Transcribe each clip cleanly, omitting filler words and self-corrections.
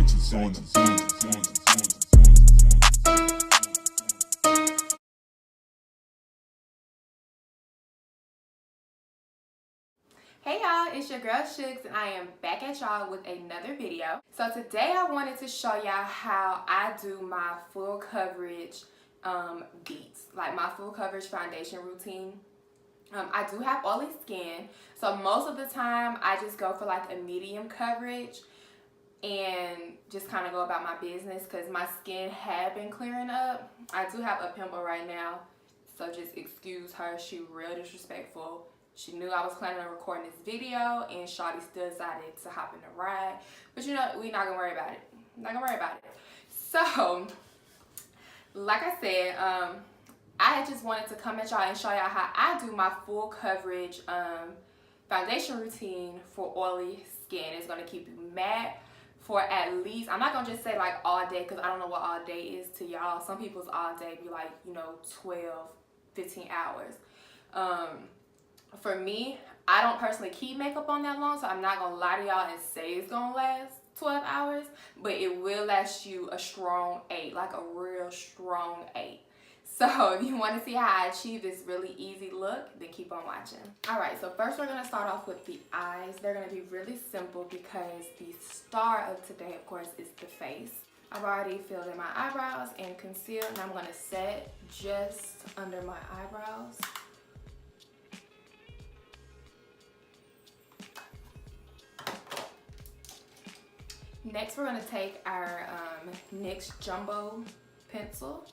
Digits on the Hey y'all, it's your girl Shooks and I am back at y'all with another video. So today I wanted to show y'all how I do my full coverage beats, like my full coverage foundation routine. I do have oily skin, so most of the time I just go for like a medium coverage and just kind of go about my business because my skin had been clearing up. I do have a pimple right now, so just excuse her. She real disrespectful. She knew I was planning on recording this video and Shawty still decided to hop in the ride. But you know, we're not gonna worry about it. Not gonna worry about it. So, like I said, I just wanted to come at y'all and show y'all how I do my full coverage foundation routine for oily skin. It's gonna keep you matte for at least, I'm not gonna just say like all day because I don't know what all day is to y'all. Some people's all day be like, you know, 12, 15 hours. For me, I don't personally keep makeup on that long, so I'm not gonna lie to y'all and say it's gonna last 12 hours, but it will last you a strong 8, like a real strong 8. So if you want to see how I achieve this really easy look, then keep on watching. Alright, so first we're going to start off with the eyes. They're going to be really simple because the star of today, of course, is the face. I've already filled in my eyebrows and concealed, and I'm going to set just under my eyebrows. Next, we're going to take our NYX Jumbo pencil,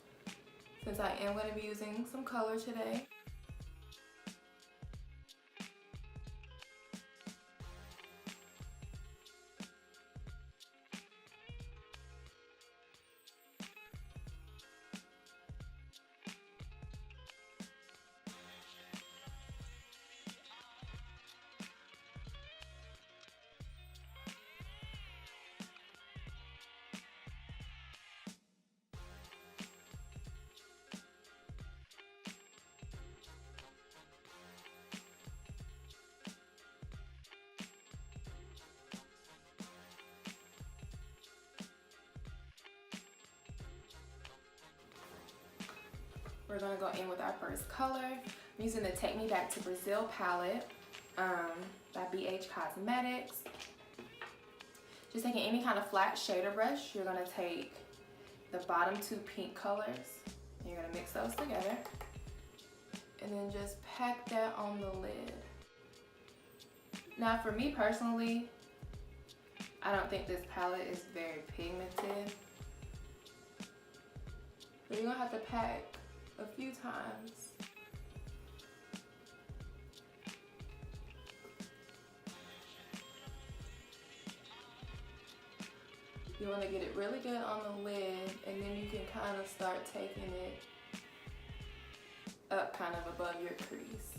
since I am going to be using some color today. We're going to go in with our first color. I'm using the Take Me Back to Brazil palette by BH Cosmetics. Just taking any kind of flat shader brush, you're going to take the bottom 2 pink colors, and you're going to mix those together. And then just pack that on the lid. Now for me personally, I don't think this palette is very pigmented. But you're going to have to pack a few times. You want to get it really good on the lid, and then you can kind of start taking it up kind of above your crease.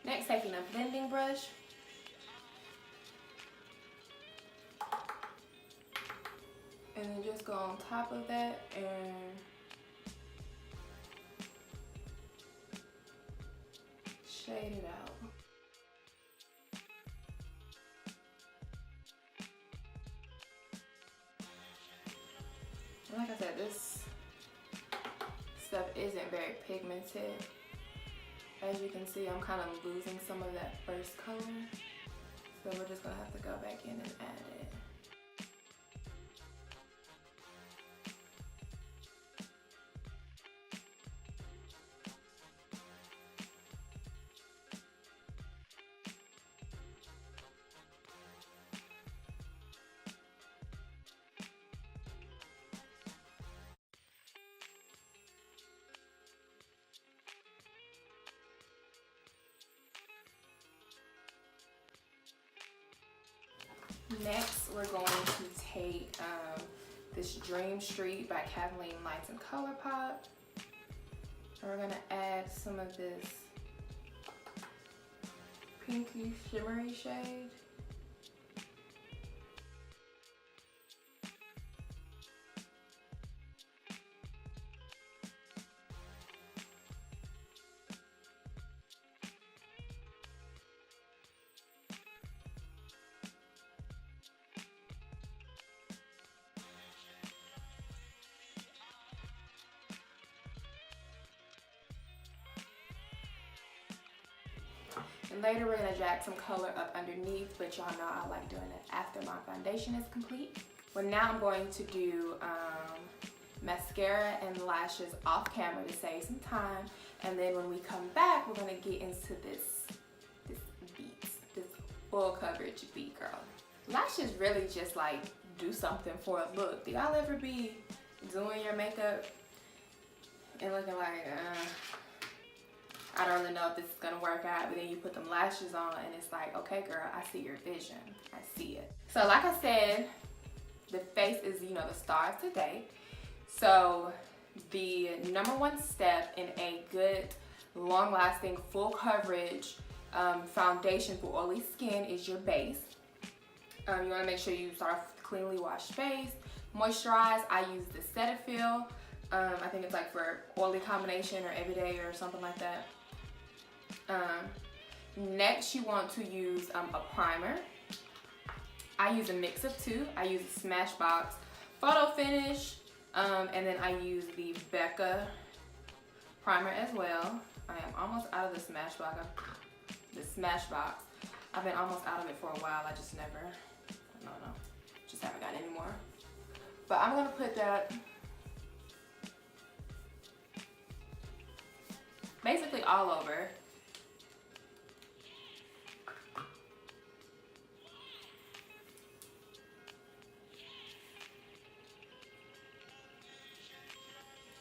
Next, taking a blending brush, and then just go on top of that and shade it out. And like I said, this stuff isn't very pigmented. As you can see, I'm kind of losing some of that first color. So we're just gonna have to go back in and add it. Next, we're going to take this Dream Street by Kathleen Lights and ColourPop. And we're gonna add some of this pinky shimmery shade. And later we're gonna jack some color up underneath, but y'all know I like doing it after my foundation is complete. Well, now I'm going to do mascara and lashes off camera to save some time. And then when we come back, we're gonna get into this beat, this full coverage beat, girl. Lashes really just like do something for a look. Do y'all ever be doing your makeup and looking like, I don't really know if this is gonna work out, but then you put them lashes on and it's like, okay girl, I see your vision, I see it. So like I said, the face is, you know, the star of today. So the number one step in a good, long-lasting, full coverage foundation for oily skin is your base. You wanna make sure you start off with cleanly washed base. Moisturize, I use the Cetaphil. I think it's like for oily combination or everyday or something like that. Next, you want to use a primer. I use a mix of two. I use a Smashbox Photo Finish, and then I use the Becca primer as well. I am almost out of the Smashbox. I've been almost out of it for a while. I just never, just haven't got any more. But I'm gonna put that basically all over.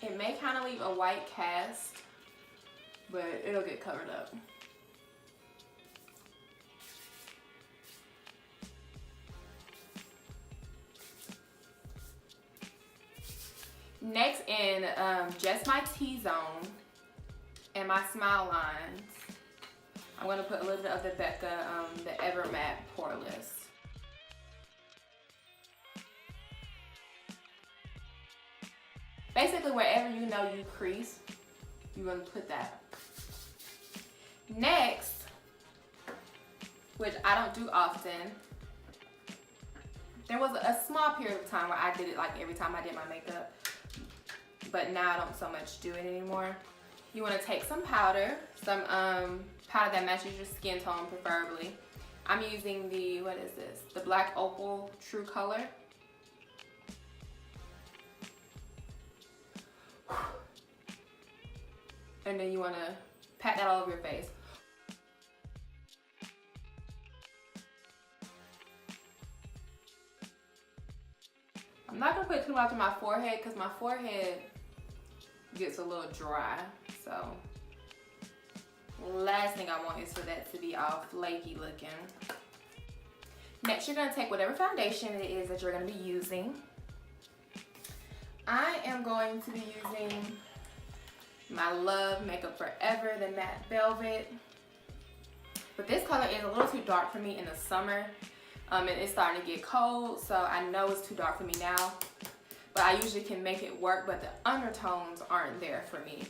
It may kind of leave a white cast, but it'll get covered up. Next, in just my T-zone and my smile lines, I'm going to put a little bit of the Becca, the Ever Matte Poreless. Basically, wherever you know you crease, you're going to put that. Next, which I don't do often, there was a small period of time where I did it like every time I did my makeup, but now I don't so much do it anymore. You want to take some powder, powder that matches your skin tone preferably. I'm using the, what is this? The Black Opal True Color. And then you want to pat that all over your face. I'm not going to put too much on my forehead because my forehead gets a little dry. So last thing I want is for that to be all flaky looking. Next, you're going to take whatever foundation it is that you're going to be using. I am going to be using my Love Makeup Forever, the Matte Velvet. But this color is a little too dark for me in the summer. And it's starting to get cold, so I know it's too dark for me now. But I usually can make it work, but the undertones aren't there for me.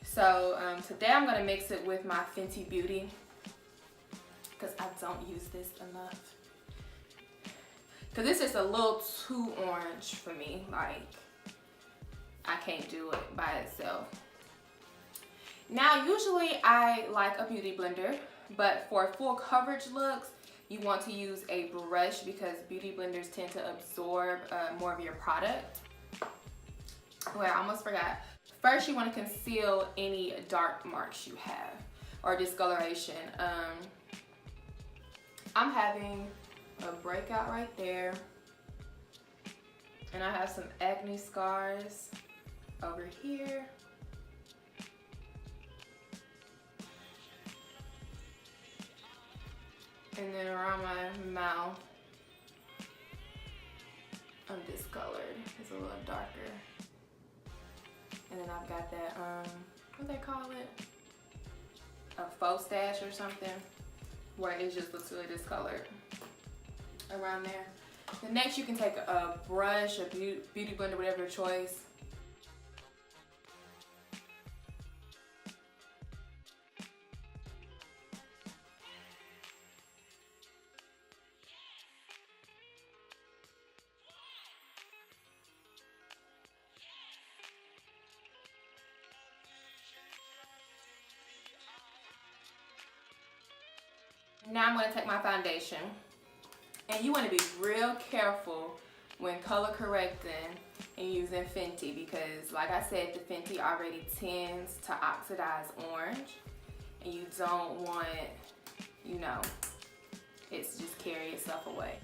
So today I'm going to mix it with my Fenty Beauty, because I don't use this enough. Because this is a little too orange for me. Like, I can't do it by itself. Now, usually I like a beauty blender, but for full coverage looks, you want to use a brush because beauty blenders tend to absorb more of your product. Wait, I almost forgot. First, you want to conceal any dark marks you have or discoloration. I'm having a breakout right there, and I have some acne scars over here. And then around my mouth. discolored. It's a little darker. And then I've got that, what they call it? A faux stash or something, where it just looks really discolored around there. The next, you can take a brush, a beauty blender, whatever your choice. Now I'm going to take my foundation, and you want to be real careful when color correcting and using Fenty, because like I said, the Fenty already tends to oxidize orange, and you don't want, you know, it to just carry itself away.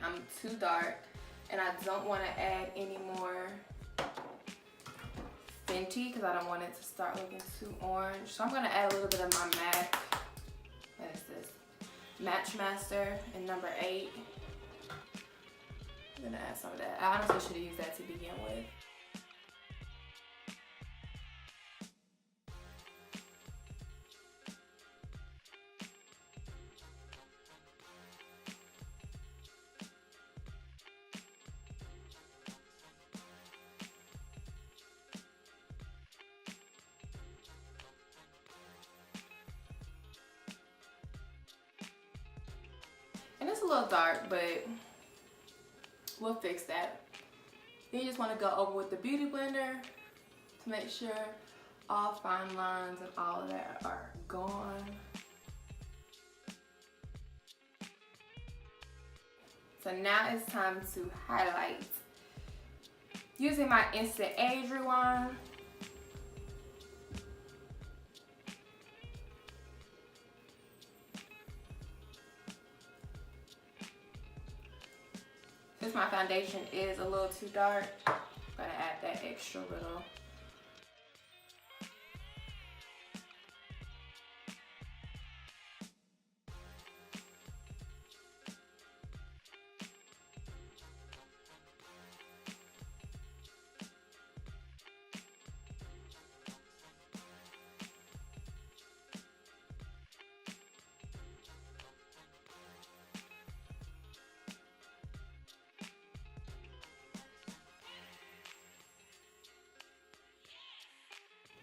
I'm too dark, and I don't want to add any more Fenty because I don't want it to start looking too orange. So I'm going to add a little bit of my MAC, what is this? Match Master in number 8. I'm going to add some of that. I honestly should have used that to begin with. And it's a little dark, but we'll fix that. Then you just want to go over with the beauty blender to make sure all fine lines and all of that are gone. So now it's time to highlight. Using my Instant Age Rewind, since my foundation is a little too dark, I'm gonna add that extra little.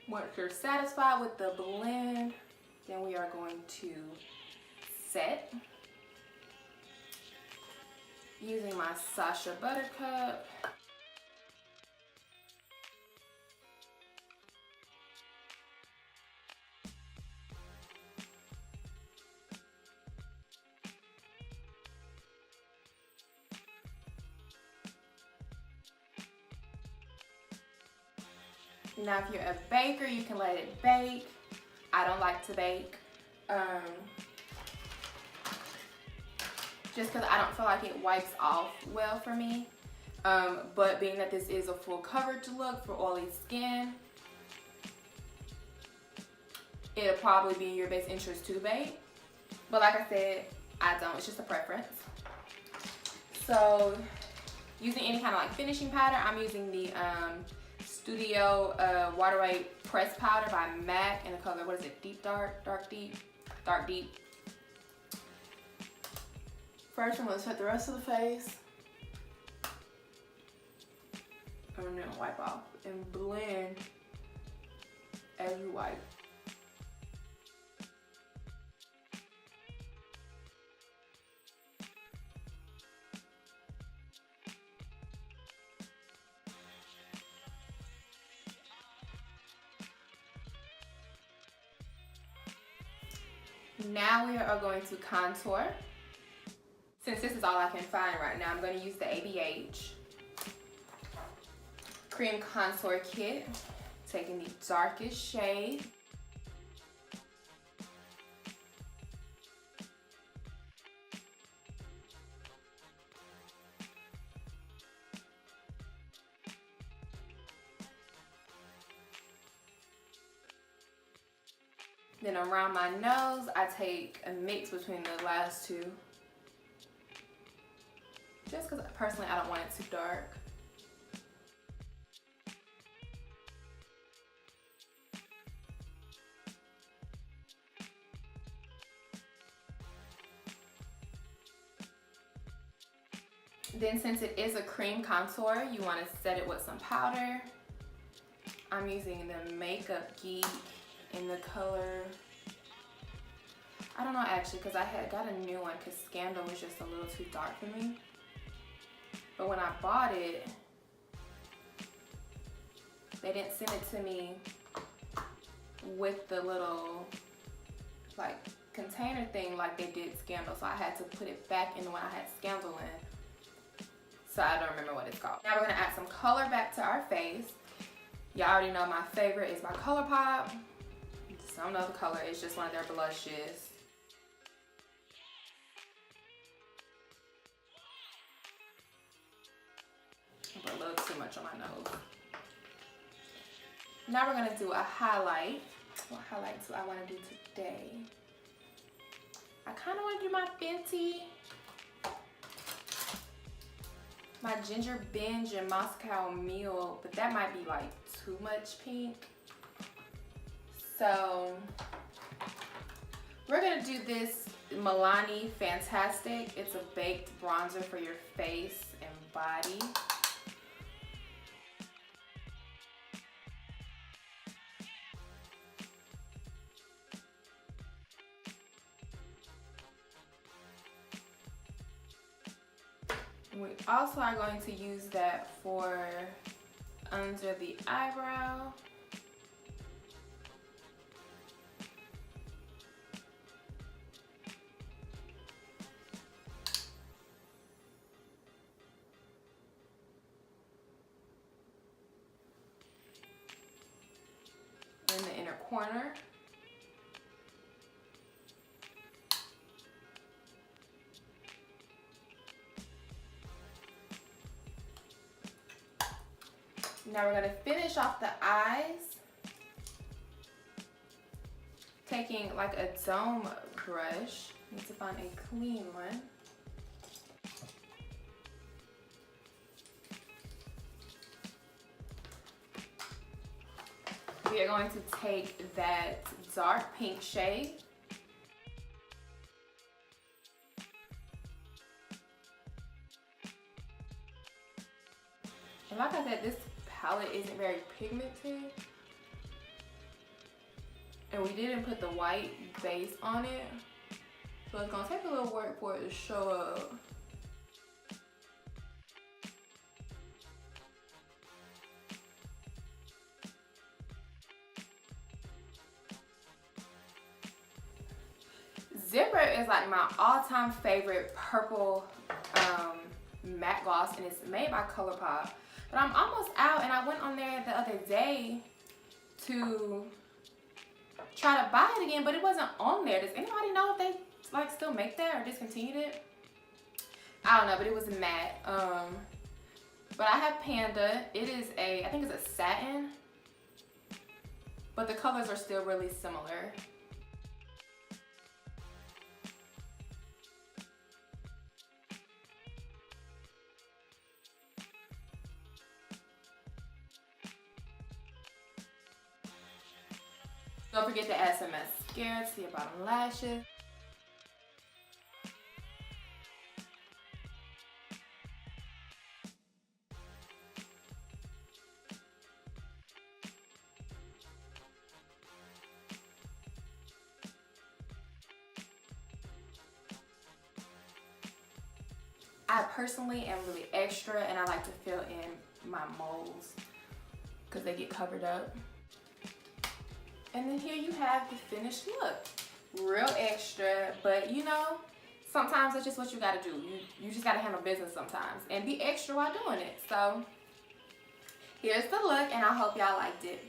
Once you're satisfied with the blend, then we are going to set. Using my Sacha Buttercup. Now if you're a baker, you can let it bake. I don't like to bake. Just because I don't feel like it wipes off well for me. But being that this is a full coverage look for oily skin, it'll probably be in your best interest to bake. But like I said, I don't. It's just a preference. So using any kind of like finishing powder, I'm using the Studio Waterway Press Powder by MAC in the color, what is it, Deep Dark? Dark Deep? Dark Deep. First, I'm going to set the rest of the face. I'm going to wipe off and blend as you wipe. Now we are going to contour. Since this is all I can find right now, I'm going to use the ABH Cream Contour Kit, taking the darkest shade. Then around my nose, I take a mix between the last two. Just because personally I don't want it too dark. Then since it is a cream contour, you want to set it with some powder. I'm using the Makeup Geek in the color, I don't know actually, because I had got a new one because Scandal was just a little too dark for me. But when I bought it, they didn't send it to me with the little like container thing like they did Scandal, so I had to put it back in the one I had Scandal in. So I don't remember what it's called. Now we're gonna add some color back to our face. Y'all already know my favorite is my ColourPop. Don't know the color, it's just one of their blushes. I put a little too much on my nose. Now we're gonna do a highlight. What highlight do I want to do today? I kind of want to do my Fenty, my Ginger Binge and Moscow Mule, but that might be like too much pink. So we're gonna do this Milani Fantastic. It's a baked bronzer for your face and body. We also are going to use that for under the eyebrow. In the inner corner. Now we're going to finish off the eyes, taking like a dome brush. Need to find a clean one. We are going to take that dark pink shade and like I said, this palette isn't very pigmented and we didn't put the white base on it, so it's gonna take a little work for it to show up. Zipper is like my all-time favorite purple matte gloss, and it's made by ColourPop. But I'm almost out, and I went on there the other day to try to buy it again, but it wasn't on there. Does anybody know if they like still make that or discontinued it? I don't know, but it was matte. But I have Panda. It is I think it's a satin, but the colors are still really similar. Don't forget to add some mascara to your bottom lashes. I personally am really extra and I like to fill in my moles because they get covered up. And then here you have the finished look. real extra, but you know, sometimes that's just what you gotta do. You just gotta handle business sometimes and be extra while doing it. So here's the look, and I hope y'all liked it.